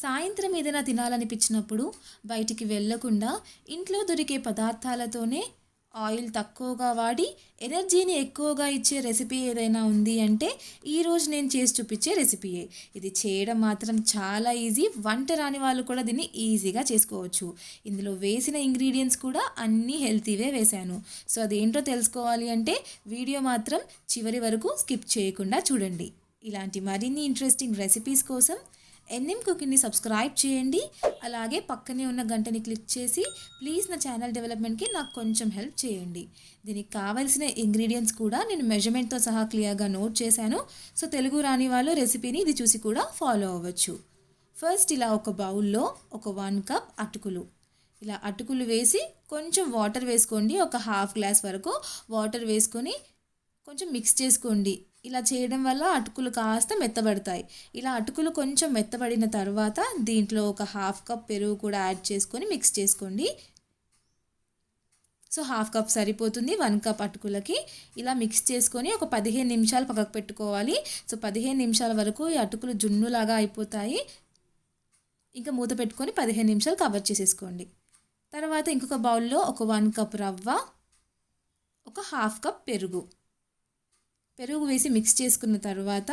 సాయంత్రం ఏదైనా తినాలనిపించినప్పుడు బయటికి వెళ్ళకుండా ఇంట్లో దొరికే పదార్థాలతోనే ఆయిల్ తక్కువగా వాడి ఎనర్జీని ఎక్కువగా ఇచ్చే రెసిపీ ఏదైనా ఉంది అంటే ఈరోజు నేను చేసి చూపించే రెసిపీయే. ఇది చేయడం మాత్రం చాలా ఈజీ. వంట రాని వాళ్ళు కూడా దీన్ని ఈజీగా చేసుకోవచ్చు. ఇందులో వేసిన ఇంగ్రీడియంట్స్ కూడా అన్నీ హెల్తీవే వేశాను. సో అదేంటో తెలుసుకోవాలి అంటే వీడియో మాత్రం చివరి వరకు స్కిప్ చేయకుండా చూడండి. ఇలాంటి మరిన్ని ఇంట్రెస్టింగ్ రెసిపీస్ కోసం ఎన్ఎం కుకింగ్ని సబ్స్క్రైబ్ చేయండి. అలాగే పక్కనే ఉన్న గంటని క్లిక్ చేసి ప్లీజ్ నా ఛానల్ డెవలప్మెంట్కి నాకు కొంచెం హెల్ప్ చేయండి. దీనికి కావాల్సిన ఇంగ్రీడియంట్స్ కూడా నేను మెజర్మెంట్తో సహా క్లియర్గా నోట్ చేశాను. సో తెలుగు రాని వాళ్ళు రెసిపీని ఇది చూసి కూడా ఫాలో అవ్వచ్చు. ఫస్ట్ ఇలా ఒక బౌల్లో ఒక 1 కప్ అటుకులు, ఇలా అటుకులు వేసి కొంచెం వాటర్ వేసుకోండి. ఒక హాఫ్ గ్లాస్ వరకు వాటర్ వేసుకొని కొంచెం మిక్స్ చేసుకోండి. ఇలా చేయడం వల్ల అటుకులు కాస్త మెత్తబడతాయి. ఇలా అటుకులు కొంచెం మెత్తబడిన తర్వాత దీంట్లో ఒక హాఫ్ కప్ పెరుగు కూడా యాడ్ చేసుకొని మిక్స్ చేసుకోండి. సో హాఫ్ కప్ సరిపోతుంది 1 కప్ అటుకులకి. ఇలా మిక్స్ చేసుకొని ఒక 15 నిమిషాలు పక్కకు పెట్టుకోవాలి. సో 15 నిమిషాల వరకు ఈ అటుకులు జున్నులాగా అయిపోతాయి. ఇంకా మూత పెట్టుకొని 15 నిమిషాలు కవర్ చేసేసుకోండి. తర్వాత ఇంకొక బౌల్లో ఒక 1 కప్ రవ్వ, ఒక హాఫ్ కప్ పెరుగు వేసి మిక్స్ చేసుకున్న తర్వాత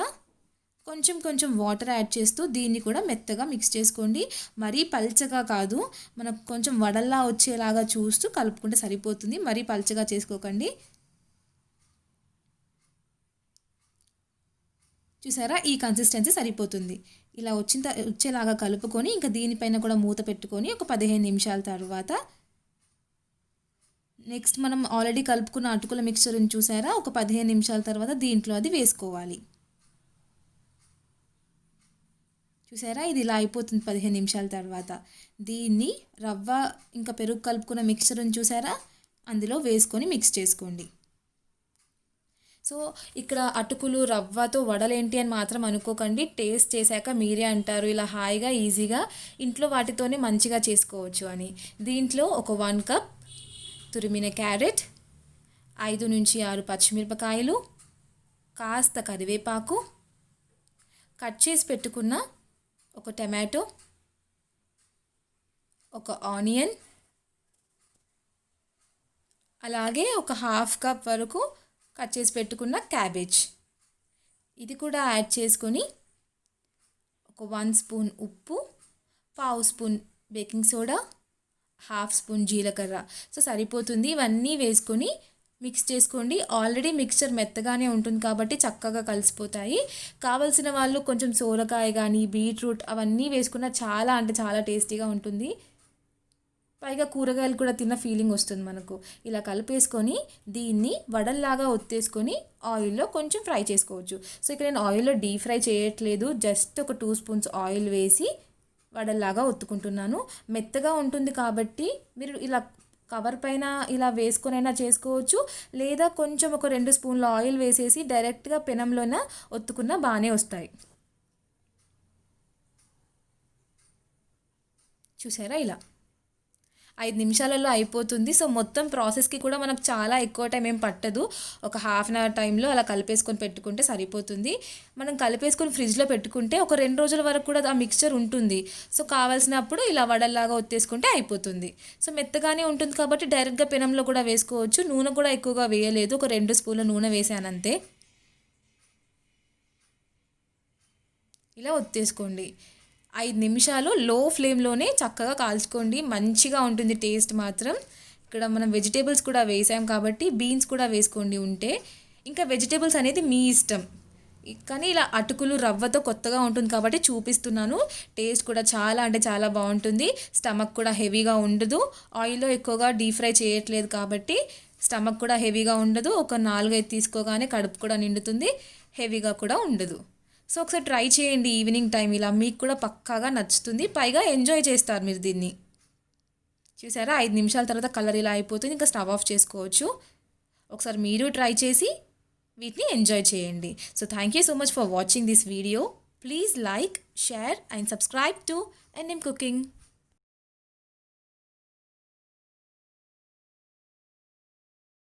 కొంచెం వాటర్ యాడ్ చేస్తూ దీన్ని కూడా మెత్తగా మిక్స్ చేసుకోండి. మరీ పల్చగా కాదు, మనకు కొంచెం వడల్లా వచ్చేలాగా చూస్తూ కలుపుకుంటే సరిపోతుంది. మరీ పల్చగా చేసుకోకండి. చూసారా, ఈ కన్సిస్టెన్సీ సరిపోతుంది. ఇలా వచ్చేలాగా కలుపుకొని ఇంకా దీనిపైన కూడా మూత పెట్టుకొని ఒక 15 నిమిషాల తర్వాత నెక్స్ట్ మనం ఆల్రెడీ కలుపుకున్న అటుకుల మిక్చర్ని చూసారా, ఒక 15 నిమిషాల తర్వాత దీంట్లో అది వేసుకోవాలి. చూసారా, ఇది ఇలా అయిపోతుంది 15 నిమిషాల తర్వాత. దీన్ని రవ్వ ఇంకా పెరుగు కలుపుకున్న మిక్చర్ని చూసారా, అందులో వేసుకొని మిక్స్ చేసుకోండి. సో ఇక్కడ అటుకులు రవ్వతో వడలేంటి అని మాత్రం అనుకోకండి. టేస్ట్ చేశాక మీరే అంటారు ఇలా హాయిగా ఈజీగా ఇంట్లో వాటితోనే మంచిగా చేసుకోవచ్చు అని. దీంట్లో ఒక 1 కప్ తురిమిన క్యారెట్, 5 నుంచి 6 పచ్చిమిరపకాయలు, కాస్త కరివేపాకు, కట్ చేసి పెట్టుకున్న ఒక టమాటో, ఒక ఆనియన్, అలాగే ఒక హాఫ్ కప్ వరకు కట్ చేసి పెట్టుకున్న క్యాబేజ్, ఇది కూడా యాడ్ చేసుకొని ఒక 1 స్పూన్ ఉప్పు, 1/2 స్పూన్ బేకింగ్ సోడా, 1/2 స్పూన్ జీలకర్ర. సో సరిపోతుంది. ఇవన్నీ వేసుకొని మిక్స్ చేసుకోండి. ఆల్రెడీ మిక్చర్ మెత్తగానే ఉంటుంది కాబట్టి చక్కగా కలిసిపోతాయి. కావలసిన వాళ్ళు కొంచెం సోరకాయ కానీ బీట్రూట్ అవన్నీ వేసుకున్న చాలా అంటే చాలా టేస్టీగా ఉంటుంది. పైగా కూరగాయలు కూడా తిన్న ఫీలింగ్ వస్తుంది మనకు. ఇలా కలిపేసుకొని దీన్ని వడల్లాగా ఒత్తేసుకొని ఆయిల్లో కొంచెం ఫ్రై చేసుకోవచ్చు. సో ఇక్కడ నేను ఆయిల్లో డీప్ ఫ్రై చేయట్లేదు, జస్ట్ ఒక 2 స్పూన్స్ ఆయిల్ వేసి వడల్లాగా ఒత్తుకుంటున్నాను. మెత్తగా ఉంటుంది కాబట్టి మీరు ఇలా కవర్ పైన ఇలా వేసుకొనైనా చేసుకోవచ్చు, లేదా కొంచెం ఒక 2 స్పూన్ల ఆయిల్ వేసేసి డైరెక్ట్గా పెనంలోన ఒత్తుకున్న బాగానే వస్తాయి. చూసారా, ఇలా 5 నిమిషాలలో అయిపోతుంది. సో మొత్తం ప్రాసెస్కి కూడా మనకు చాలా ఎక్కువ టైం ఏం పట్టదు. ఒక హాఫ్ అన్ అవర్ టైంలో అలా కలిపేసుకొని పెట్టుకుంటే సరిపోతుంది. మనం కలిపేసుకొని ఫ్రిడ్జ్లో పెట్టుకుంటే ఒక 2 రోజుల వరకు కూడా ఆ మిక్స్చర్ ఉంటుంది. సో కావాల్సినప్పుడు ఇలా వడల్లాగా ఒత్తేసుకుంటే అయిపోతుంది. సో మెత్తగానే ఉంటుంది కాబట్టి డైరెక్ట్గా పెనంలో కూడా వేసుకోవచ్చు. నూనె కూడా ఎక్కువగా వేయలేదు, ఒక 2 స్పూన్ల నూనె వేసానంతే. ఇలా ఒత్తేసుకోండి. 5 నిమిషాలు లో ఫ్లేమ్లోనే చక్కగా కాల్చుకోండి. మంచిగా ఉంటుంది టేస్ట్ మాత్రం. ఇక్కడ మనం వెజిటేబుల్స్ కూడా వేసాం కాబట్టి బీన్స్ కూడా వేసుకోండి ఉంటే. ఇంకా వెజిటేబుల్స్ అనేది మీ ఇష్టం, కానీ ఇలా అటుకులు రవ్వతో కొత్తగా ఉంటుంది కాబట్టి చూపిస్తున్నాను. టేస్ట్ కూడా చాలా అంటే చాలా బాగుంటుంది. స్టమక్ కూడా హెవీగా ఉండదు. ఆయిల్లో ఎక్కువగా డీప్ ఫ్రై చేయట్లేదు కాబట్టి స్టమక్ కూడా హెవీగా ఉండదు. ఒక 4-5 తీసుకోగానే కడుపు కూడా నిండుతుంది, హెవీగా కూడా ఉండదు. సో ఒకసారి ట్రై చేయండి ఈవినింగ్ టైం. ఇలా మీకు కూడా పక్కాగా నచ్చుతుంది, పైగా ఎంజాయ్ చేస్తారు మీరు దీన్ని. చూసారా, 5 నిమిషాల తర్వాత కలర్ ఇలా అయిపోతుంది. ఇంకా స్టవ్ ఆఫ్ చేసుకోవచ్చు. ఒకసారి మీరు ట్రై చేసి వీటిని ఎంజాయ్ చేయండి. So thank you so much for watching this video. Please like, share and subscribe to NM cooking.